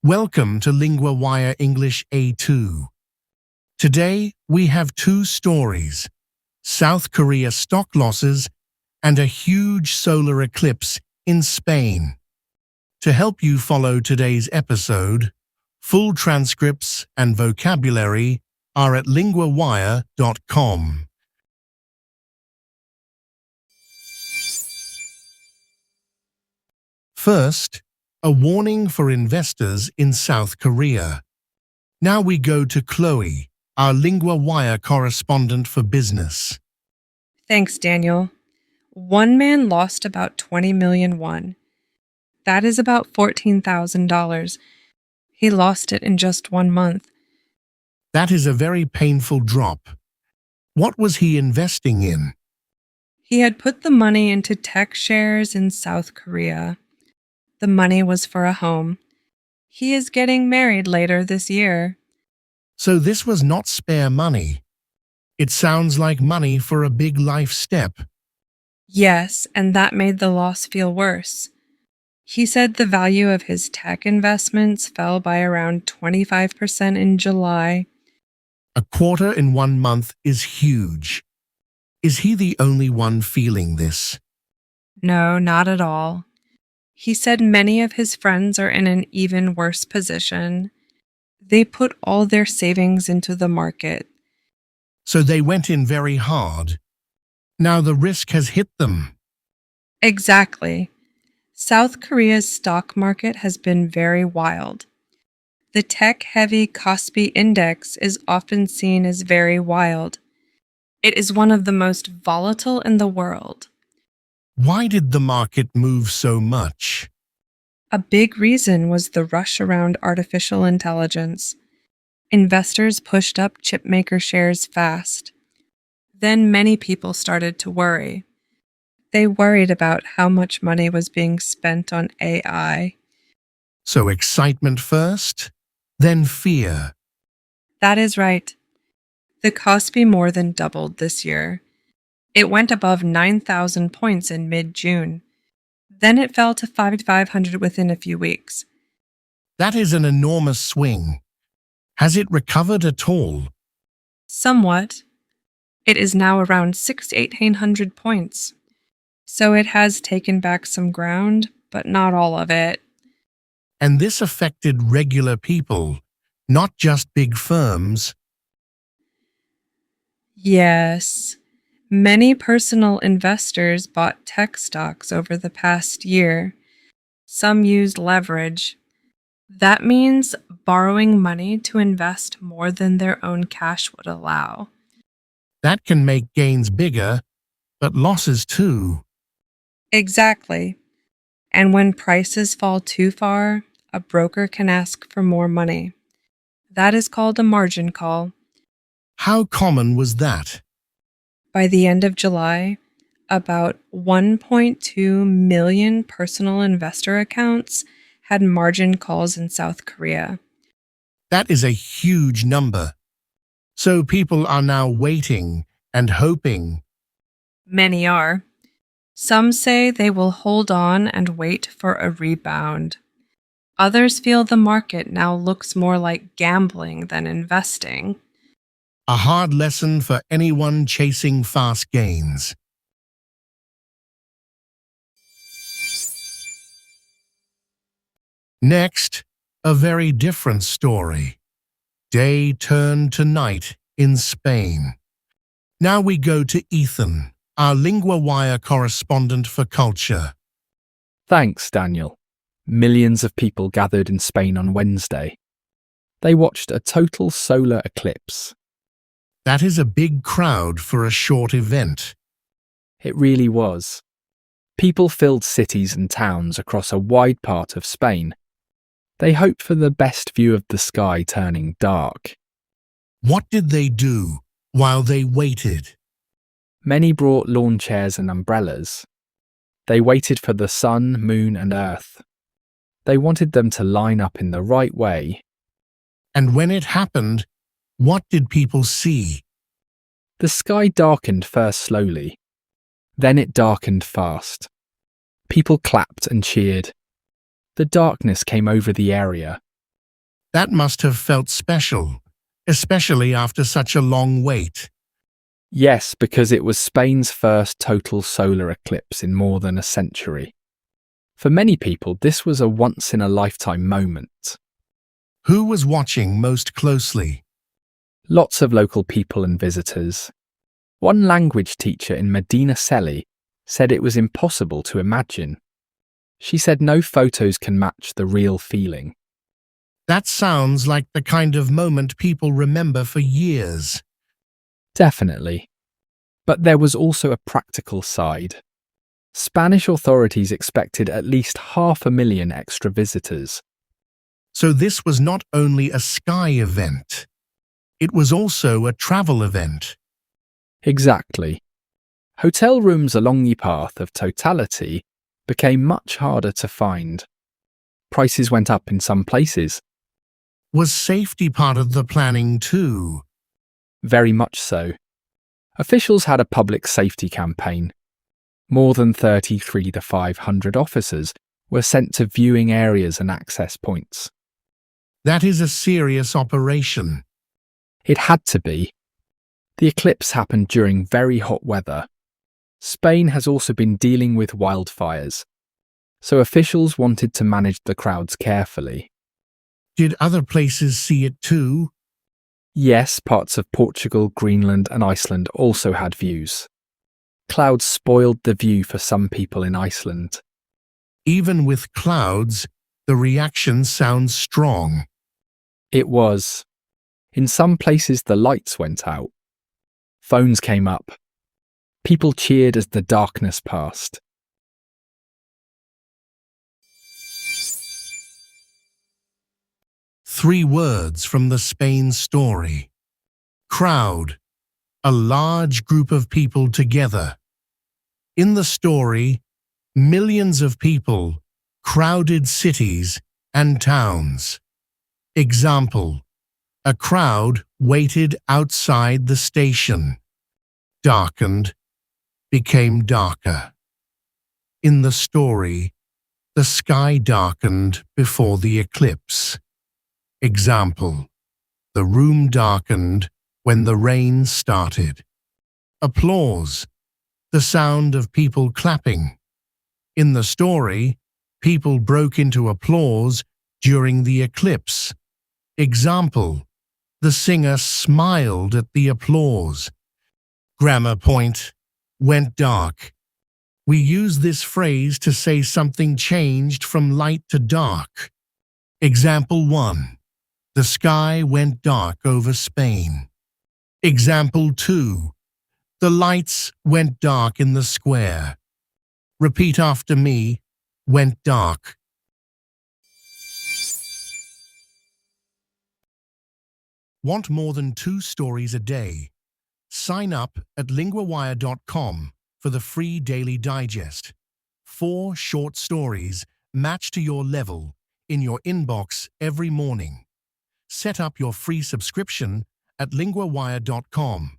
Welcome to LinguaWire English A2. Today, we have two stories: South Korea stock losses and a huge solar eclipse in Spain. To help you follow today's episode, full transcripts and vocabulary are at LinguaWire.com. First, a warning for investors in South Korea. Now we go to Chloe, our LinguaWire correspondent for business. Thanks, Daniel. One man lost about 20 million won. That is about $14,000. He lost it in just 1 month. That is a very painful drop. What was he investing in? He had put the money into tech shares in South Korea. The money was for a home. He is getting married later this year. So this was not spare money. It sounds like money for a big life step. Yes, and that made the loss feel worse. He said the value of his tech investments fell by around 25% in July. A quarter in 1 month is huge. Is he the only one feeling this? No, not at all. He said many of his friends are in an even worse position. They put all their savings into the market. So they went in very hard. Now the risk has hit them. Exactly. South Korea's stock market has been very wild. The tech-heavy Kospi index is often seen as very wild. It is one of the most volatile in the world. Why did the market move so much? A big reason was the rush around artificial intelligence. Investors pushed up chipmaker shares fast. Then many people started to worry. They worried about how much money was being spent on AI. So excitement first, then fear. That is right. The Kospi more than doubled this year. It went above 9,000 points in mid-June. Then it fell to 5,500 within a few weeks. That is an enormous swing. Has it recovered at all? Somewhat. It is now around 6,800 points. So it has taken back some ground, but not all of it. And this affected regular people, not just big firms. Yes. Many personal investors bought tech stocks over the past year. Some used leverage. That means borrowing money to invest more than their own cash would allow. That can make gains bigger, but losses too. Exactly. And when prices fall too far, a broker can ask for more money. That is called a margin call. How common was that? By the end of July, about 1.2 million personal investor accounts had margin calls in South Korea. That is a huge number. So people are now waiting and hoping. Many are. Some say they will hold on and wait for a rebound. Others feel the market now looks more like gambling than investing. A hard lesson for anyone chasing fast gains. Next, a very different story. Day turned to night in Spain. Now we go to Ethan, our LinguaWire correspondent for culture. Thanks, Daniel. Millions of people gathered in Spain on Wednesday. They watched a total solar eclipse. That is a big crowd for a short event. It really was. People filled cities and towns across a wide part of Spain. They hoped for the best view of the sky turning dark. What did they do while they waited? Many brought lawn chairs and umbrellas. They waited for the sun, moon, and earth. They wanted them to line up in the right way. And when it happened, what did people see? The sky darkened first slowly. Then it darkened fast. People clapped and cheered. The darkness came over the area. That must have felt special, especially after such a long wait. Yes, because it was Spain's first total solar eclipse in more than a century. For many people, this was a once-in-a-lifetime moment. Who was watching most closely? Lots of local people and visitors. One language teacher in Medina Celi said it was impossible to imagine. She said no photos can match the real feeling. That sounds like the kind of moment people remember for years. Definitely. But there was also a practical side. Spanish authorities expected at least 500,000 extra visitors. So this was not only a sky event, it was also a travel event. Exactly. Hotel rooms along the path of totality became much harder to find. Prices went up in some places. Was safety part of the planning too? Very much so. Officials had a public safety campaign. More than 33 to 500 officers were sent to viewing areas and access points. That is a serious operation. It had to be. The eclipse happened during very hot weather. Spain has also been dealing with wildfires, so officials wanted to manage the crowds carefully. Did other places see it too? Yes, parts of Portugal, Greenland and Iceland also had views. Clouds spoiled the view for some people in Iceland. Even with clouds, the reaction sounds strong. It was. In some places the lights went out. Phones came up. People cheered as the darkness passed. Three words from the Spain story. Crowd, a large group of people together. In the story, millions of people crowded cities and towns. Example, a crowd waited outside the station. Darkened, became darker. In the story, the sky darkened before the eclipse. Example, the room darkened when the rain started. Applause, the sound of people clapping. In the story, people broke into applause during the eclipse. Example, the singer smiled at the applause. Grammar point, went dark. We use this phrase to say something changed from light to dark. Example 1. The sky went dark over Spain. Example 2. The lights went dark in the square. Repeat after me, went dark. Want more than 2 stories a day? Sign up at LinguaWire.com for the free daily digest. 4 short stories matched to your level in your inbox every morning. Set up your free subscription at LinguaWire.com.